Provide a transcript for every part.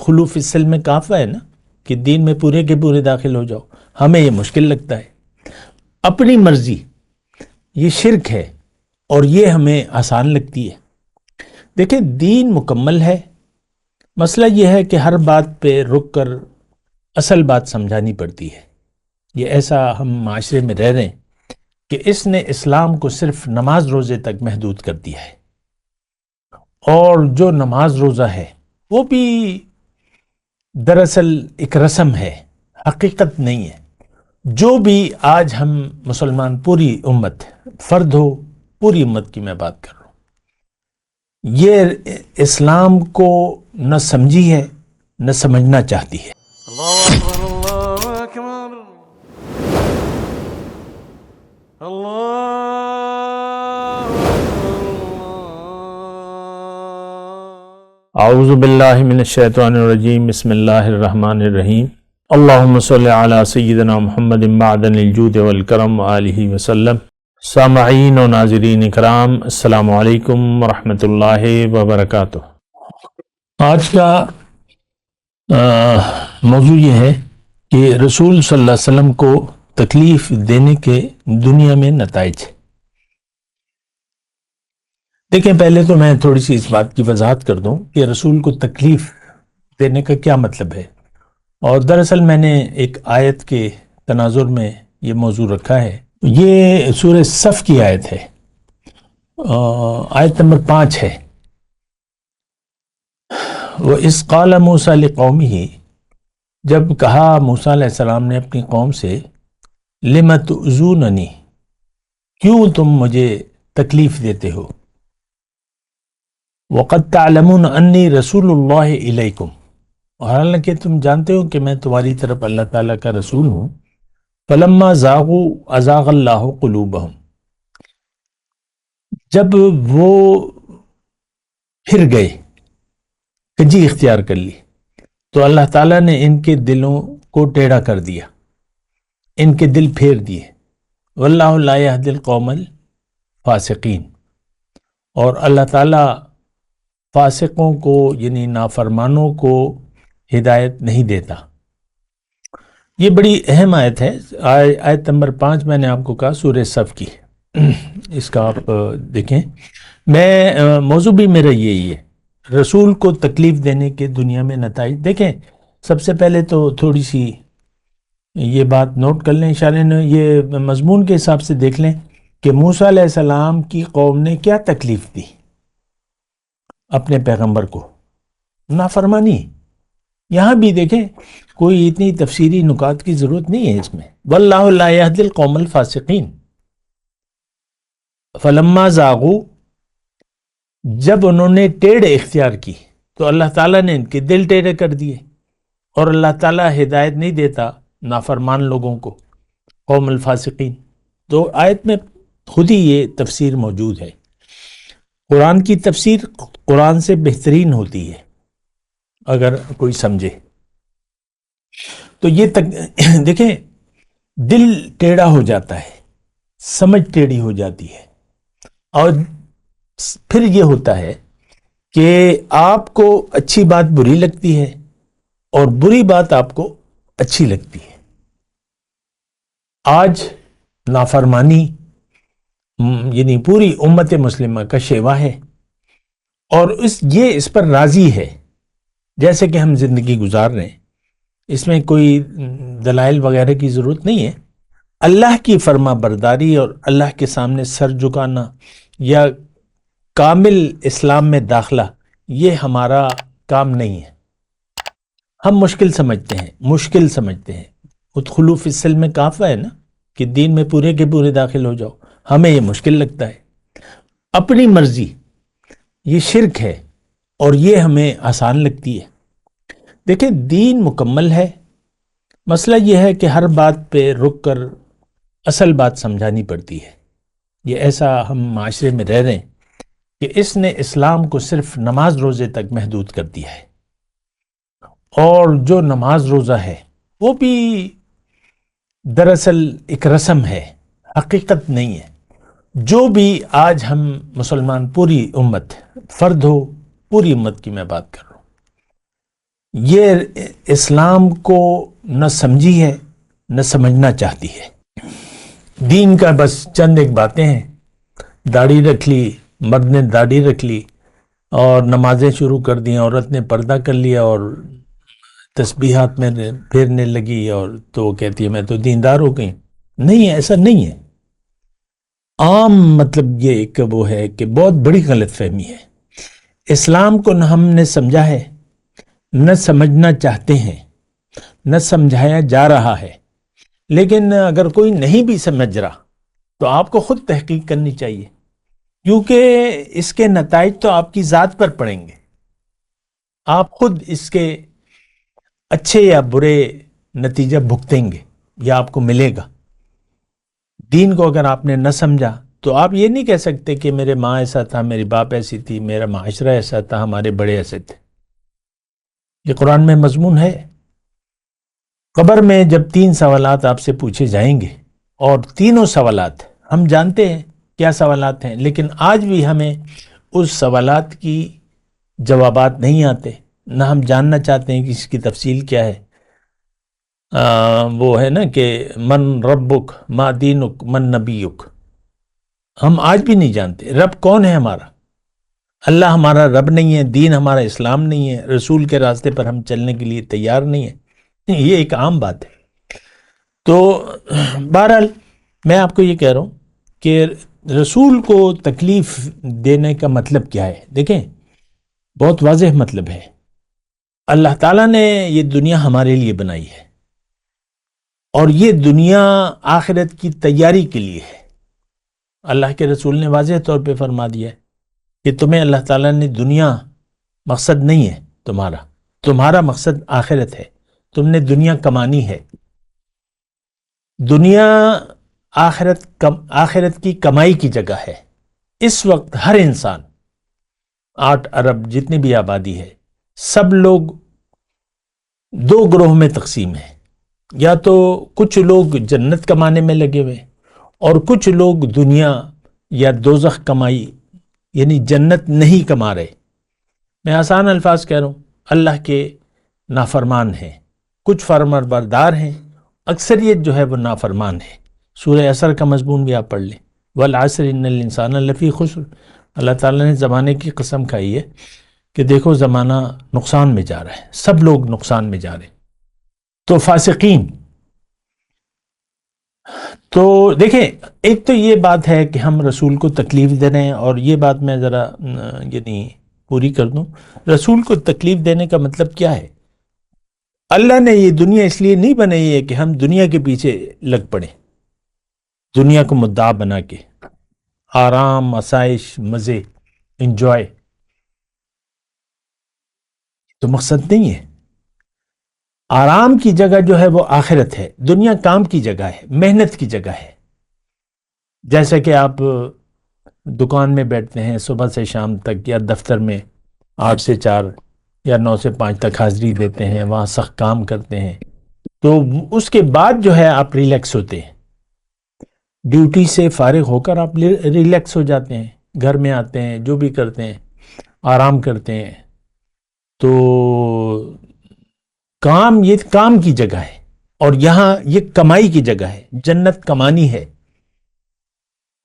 ادخلوا فی السلم کافہ ہے نا، کہ دین میں پورے کے پورے داخل ہو جاؤ، ہمیں یہ مشکل لگتا ہے۔ اپنی مرضی یہ شرک ہے اور یہ ہمیں آسان لگتی ہے۔ دیکھیں دین مکمل ہے، مسئلہ یہ ہے کہ ہر بات پہ رک کر اصل بات سمجھانی پڑتی ہے۔ یہ ایسا ہم معاشرے میں رہ رہے ہیں کہ اس نے اسلام کو صرف نماز روزے تک محدود کر دیا ہے، اور جو نماز روزہ ہے وہ بھی دراصل ایک رسم ہے، حقیقت نہیں ہے۔ جو بھی آج ہم مسلمان، پوری امت، فرد ہو، پوری امت کی میں بات کر رہا ہوں، یہ اسلام کو نہ سمجھی ہے نہ سمجھنا چاہتی ہے۔ اللہ اکبر اللہ اکبر اللہ اعوذ باللہ من الشیطان الرجیم، بسم اللہ الرحمن الرحیم۔ اللہم صلی علی سیدنا محمد معدن الجود والکرم آلہ وسلم۔ سامعین و ناظرین اکرام، السلام علیکم ورحمۃ اللہ وبرکاتہ۔ آج کا موضوع یہ ہے کہ رسول صلی اللہ علیہ وسلم کو تکلیف دینے کے دنیا میں نتائج۔ دیکھیں پہلے تو میں تھوڑی سی اس بات کی وضاحت کر دوں کہ رسول کو تکلیف دینے کا کیا مطلب ہے، اور دراصل میں نے ایک آیت کے تناظر میں یہ موضوع رکھا ہے۔ یہ سورہ صف کی آیت ہے، آیت نمبر 5 ہے۔ وَإِذْ قَالَ مُوسَىٰ لِقَوْمِهِ، جب کہا موسیٰ علیہ السلام نے اپنی قوم سے، لِمَ تُؤْذُونَنِی، کیوں تم مجھے تکلیف دیتے ہو، وَقَدْ تَعْلَمُونَ أَنِّي رَسُولُ اللَّهِ إِلَيْكُمْ، اور حالانکہ تم جانتے ہو کہ میں تمہاری طرف اللہ تعالیٰ کا رسول ہوں۔ فَلَمَّا زَاغُوا أَزَاغَ اللَّهُ قُلُوبَهُمْ، جب وہ پھر گئے، کجی اختیار کر لی، تو اللہ تعالیٰ نے ان کے دلوں کو ٹیڑھا کر دیا، ان کے دل پھیر دیے۔ وَاللَّهُ لَا يَهْدِي الْقَوْمَ الْفَاسِقِينَ، اور اللہ تعالیٰ فاسقوں کو یعنی نافرمانوں کو ہدایت نہیں دیتا۔ یہ بڑی اہم آیت ہے، آیت نمبر 5 میں نے آپ کو کہا سورہ صف کی۔ اس کا آپ دیکھیں، موضوع بھی میرا یہی ہے، رسول کو تکلیف دینے کے دنیا میں نتائج۔ دیکھیں سب سے پہلے تو تھوڑی سی یہ بات نوٹ کر لیں، اشارے نے یہ مضمون کے حساب سے دیکھ لیں کہ موسیٰ علیہ السلام کی قوم نے کیا تکلیف دی اپنے پیغمبر کو، نافرمانی۔ یہاں بھی دیکھیں کوئی اتنی تفسیری نکات کی ضرورت نہیں ہے اس میں۔ وَاللَّهُ لَا يَهْدِي الْقَوْمَ الْفَاسِقِينَ، فَلَمَّا زَاغُوا، جب انہوں نے ٹیڑھ اختیار کی تو اللہ تعالیٰ نے ان کے دل ٹیڑھے کر دیے، اور اللہ تعالیٰ ہدایت نہیں دیتا نافرمان لوگوں کو، قوم الفاسقین۔ تو آیت میں خود ہی یہ تفسیر موجود ہے۔ قرآن کی تفسیر قرآن سے بہترین ہوتی ہے اگر کوئی سمجھے تو۔ یہ دیکھیں دل ٹیڑھا ہو جاتا ہے، سمجھ ٹیڑھی ہو جاتی ہے، اور پھر یہ ہوتا ہے کہ آپ کو اچھی بات بری لگتی ہے اور بری بات آپ کو اچھی لگتی ہے۔ آج نافرمانی یعنی پوری امت مسلمہ کا شیوا ہے، اور یہ اس پر راضی ہے جیسے کہ ہم زندگی گزار رہے ہیں۔ اس میں کوئی دلائل وغیرہ کی ضرورت نہیں ہے۔ اللہ کی فرما برداری اور اللہ کے سامنے سر جھکانا یا کامل اسلام میں داخلہ، یہ ہمارا کام نہیں ہے۔ ہم مشکل سمجھتے ہیں۔ ادخلوا فی السلم کافہ ہے نا، کہ دین میں پورے کے پورے داخل ہو جاؤ، ہمیں یہ مشکل لگتا ہے۔ اپنی مرضی یہ شرک ہے اور یہ ہمیں آسان لگتی ہے۔ دیکھیں دین مکمل ہے، مسئلہ یہ ہے کہ ہر بات پہ رک کر اصل بات سمجھانی پڑتی ہے۔ یہ ایسا ہم معاشرے میں رہ رہے ہیں کہ اس نے اسلام کو صرف نماز روزے تک محدود کر دیا ہے، اور جو نماز روزہ ہے وہ بھی دراصل ایک رسم ہے، حقیقت نہیں ہے۔ جو بھی آج ہم مسلمان، پوری امت، فرد ہو، پوری امت کی میں بات کر رہا ہوں، یہ اسلام کو نہ سمجھی ہے نہ سمجھنا چاہتی ہے. دین کا بس چند ایک باتیں ہیں. داڑھی رکھ لی، مرد نے داڑھی رکھ لی اور نمازیں شروع کر دی، عورت نے پردہ کر لیا اور تسبیحات میں پھیرنے لگی، اور تو وہ کہتی ہے میں تو دیندار ہو گئی. نہیں، ایسا نہیں ہے. عام مطلب یہ ایک وہ ہے کہ بہت بڑی غلط فہمی ہے. اسلام کو نہ ہم نے سمجھا ہے نہ سمجھنا چاہتے ہیں، نہ سمجھایا جا رہا ہے. لیکن اگر کوئی نہیں بھی سمجھ رہا تو آپ کو خود تحقیق کرنی چاہیے، کیونکہ اس کے نتائج تو آپ کی ذات پر پڑیں گے. آپ خود اس کے اچھے یا برے نتیجہ بھگتیں گے یا آپ کو ملے گا. دین کو اگر آپ نے نہ سمجھا تو آپ یہ نہیں کہہ سکتے کہ میرے ماں ایسا تھا، میری باپ ایسی تھی، میرا معاشرہ ایسا تھا، ہمارے بڑے ایسے تھے. یہ قرآن میں مضمون ہے. قبر میں جب 3 سوالات آپ سے پوچھے جائیں گے، اور تینوں سوالات ہم جانتے ہیں کیا سوالات ہیں، لیکن آج بھی ہمیں اس سوالات کی جوابات نہیں آتے، نہ ہم جاننا چاہتے ہیں کہ اس کی تفصیل کیا ہے. وہ ہے نا کہ من ربک ما دینک من نبیک. ہم آج بھی نہیں جانتے رب کون ہے ہمارا. اللہ ہمارا رب نہیں ہے، دین ہمارا اسلام نہیں ہے، رسول کے راستے پر ہم چلنے کے لیے تیار نہیں ہے. یہ ایک عام بات ہے. تو بہرحال میں آپ کو یہ کہہ رہا ہوں کہ رسول کو تکلیف دینے کا مطلب کیا ہے. دیکھیں بہت واضح مطلب ہے. اللہ تعالیٰ نے یہ دنیا ہمارے لیے بنائی ہے، اور یہ دنیا آخرت کی تیاری کے لیے ہے. اللہ کے رسول نے واضح طور پہ فرما دیا ہے کہ تمہیں اللہ تعالیٰ نے دنیا مقصد نہیں ہے، تمہارا مقصد آخرت ہے. تم نے دنیا کمانی ہے. دنیا آخرت کی کمائی کی جگہ ہے. اس وقت ہر انسان 8 ارب جتنی بھی آبادی ہے، سب لوگ 2 گروہ میں تقسیم ہیں. یا تو کچھ لوگ جنت کمانے میں لگے ہوئے، اور کچھ لوگ دنیا یا دوزخ کمائی یعنی جنت نہیں کما رہے. میں آسان الفاظ کہہ رہا ہوں، اللہ کے نافرمان ہیں. کچھ فرمانبردار ہیں، اکثریت جو ہے وہ نافرمان ہے. سورہ عصر کا مضمون بھی آپ پڑھ لیں، والعصر ان الانسان لفی خسر. اللہ تعالیٰ نے زمانے کی قسم کھائی ہے کہ دیکھو زمانہ نقصان میں جا رہا ہے، سب لوگ نقصان میں جا رہے ہیں. تو فاسقین. تو دیکھیں ایک تو یہ بات ہے کہ ہم رسول کو تکلیف دے رہے ہیں، اور یہ بات میں ذرا یعنی پوری کر دوں. رسول کو تکلیف دینے کا مطلب کیا ہے؟ اللہ نے یہ دنیا اس لیے نہیں بنائی ہے کہ ہم دنیا کے پیچھے لگ پڑیں، دنیا کو مدعا بنا کے آرام، آسائش، مزے، انجوائے. تو مقصد نہیں ہے. آرام کی جگہ جو ہے وہ آخرت ہے. دنیا کام کی جگہ ہے، محنت کی جگہ ہے. جیسے کہ آپ دکان میں بیٹھتے ہیں صبح سے شام تک، یا دفتر میں 8 سے 4 یا 9 سے 5 تک حاضری دیتے ہیں، وہاں سخت کام کرتے ہیں. تو اس کے بعد جو ہے آپ ریلیکس ہوتے ہیں، ڈیوٹی سے فارغ ہو کر آپ ریلیکس ہو جاتے ہیں، گھر میں آتے ہیں، جو بھی کرتے ہیں آرام کرتے ہیں. تو یہ کام کی جگہ ہے، اور یہاں یہ کمائی کی جگہ ہے. جنت کمانی ہے،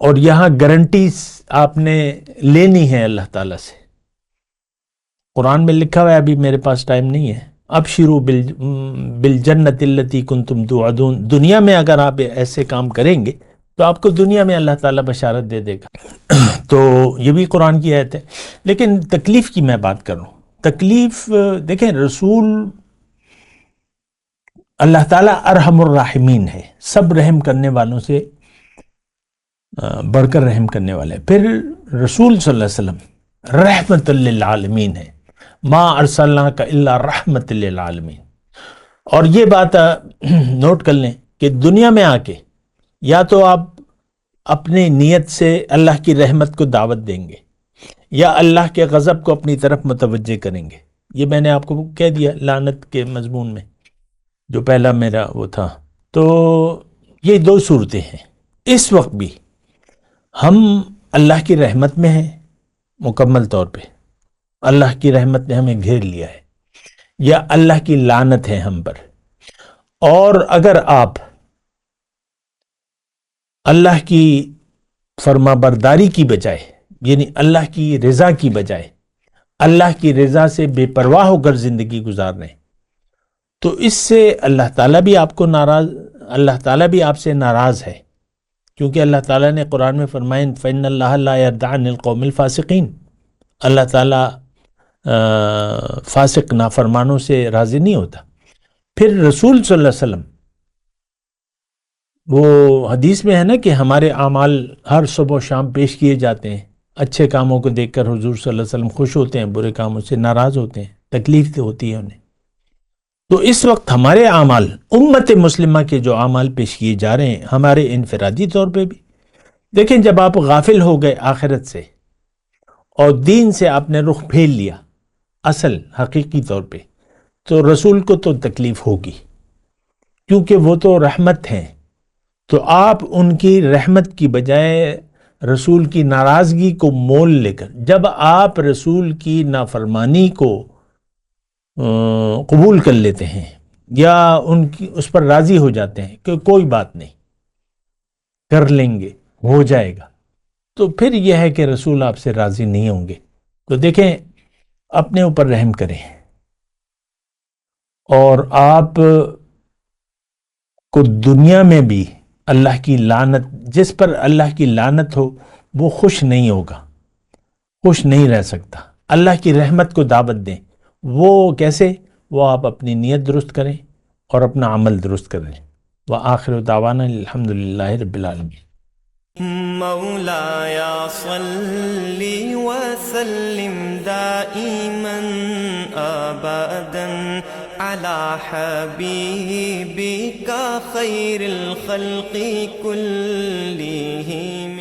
اور یہاں گارنٹیز آپ نے لینی ہے اللہ تعالیٰ سے. قرآن میں لکھا ہوا ہے، ابھی میرے پاس ٹائم نہیں ہے، ابشروا بالجنت التی کنتم توعدون. دنیا میں اگر آپ ایسے کام کریں گے تو آپ کو دنیا میں اللہ تعالیٰ بشارت دے دے گا. تو یہ بھی قرآن کی آیت ہے. لیکن تکلیف کی میں بات کر رہا ہوں. تکلیف دیکھیں، رسول اللہ تعالیٰ ارحم الراحمین ہے، سب رحم کرنے والوں سے بڑھ کر رحم کرنے والے. پھر رسول صلی اللہ علیہ وسلم رحمت للعالمین ہے. ما ارسلناک الا رحمت للعالمین. اور یہ بات نوٹ کر لیں کہ دنیا میں آ کے یا تو آپ اپنی نیت سے اللہ کی رحمت کو دعوت دیں گے، یا اللہ کے غضب کو اپنی طرف متوجہ کریں گے. یہ میں نے آپ کو کہہ دیا لعنت کے مضمون میں، جو پہلا میرا وہ تھا. تو یہ 2 صورتیں ہیں. اس وقت بھی ہم اللہ کی رحمت میں ہیں مکمل طور پہ. اللہ کی رحمت نے ہمیں گھیر لیا ہے. یا اللہ کی لعنت ہے ہم پر. اور اگر آپ اللہ کی فرما برداری کی بجائے، یعنی اللہ کی رضا کی بجائے اللہ کی رضا سے بے پرواہ ہو کر زندگی گزار رہے ہیں، تو اس سے اللہ تعالیٰ بھی آپ کو ناراض، اللہ تعالیٰ بھی آپ سے ناراض ہے. کیونکہ اللہ تعالیٰ نے قرآن میں فرمایا فَإِنَّ اللَّهَ لَا يَرْضَىٰ عَنِ الْقَوْمِ الْفَاسِقِينَ، اللہ تعالیٰ فاسق نافرمانوں سے راضی نہیں ہوتا. پھر رسول صلی اللہ علیہ وسلم، وہ حدیث میں ہے نا کہ ہمارے اعمال ہر صبح و شام پیش کیے جاتے ہیں. اچھے کاموں کو دیکھ کر حضور صلی اللہ علیہ وسلم خوش ہوتے ہیں، برے کاموں سے ناراض ہوتے ہیں، تکلیف ہوتی ہے انہیں. تو اس وقت ہمارے اعمال، امت مسلمہ کے جو اعمال پیش کیے جا رہے ہیں، ہمارے انفرادی طور پہ بھی دیکھیں، جب آپ غافل ہو گئے آخرت سے اور دین سے آپ نے رخ پھیر لیا اصل حقیقی طور پہ، تو رسول کو تو تکلیف ہوگی، کیونکہ وہ تو رحمت ہیں. تو آپ ان کی رحمت کی بجائے رسول کی ناراضگی کو مول لے کر، جب آپ رسول کی نافرمانی کو قبول کر لیتے ہیں یا اس پر راضی ہو جاتے ہیں کہ کوئی بات نہیں، کر لیں گے، ہو جائے گا، تو پھر یہ ہے کہ رسول آپ سے راضی نہیں ہوں گے. تو دیکھیں، اپنے اوپر رحم کریں، اور آپ کو دنیا میں بھی اللہ کی لعنت، جس پر اللہ کی لعنت ہو وہ خوش نہیں ہوگا، خوش نہیں رہ سکتا. اللہ کی رحمت کو دعوت دیں. وہ کیسے؟ وہ آپ اپنی نیت درست کریں اور اپنا عمل درست کریں. وآخر دعوانا الحمدللہ رب العالمین. مولاي صل وسلم دائما ابدا على حبيبك خير الخلق كلهم.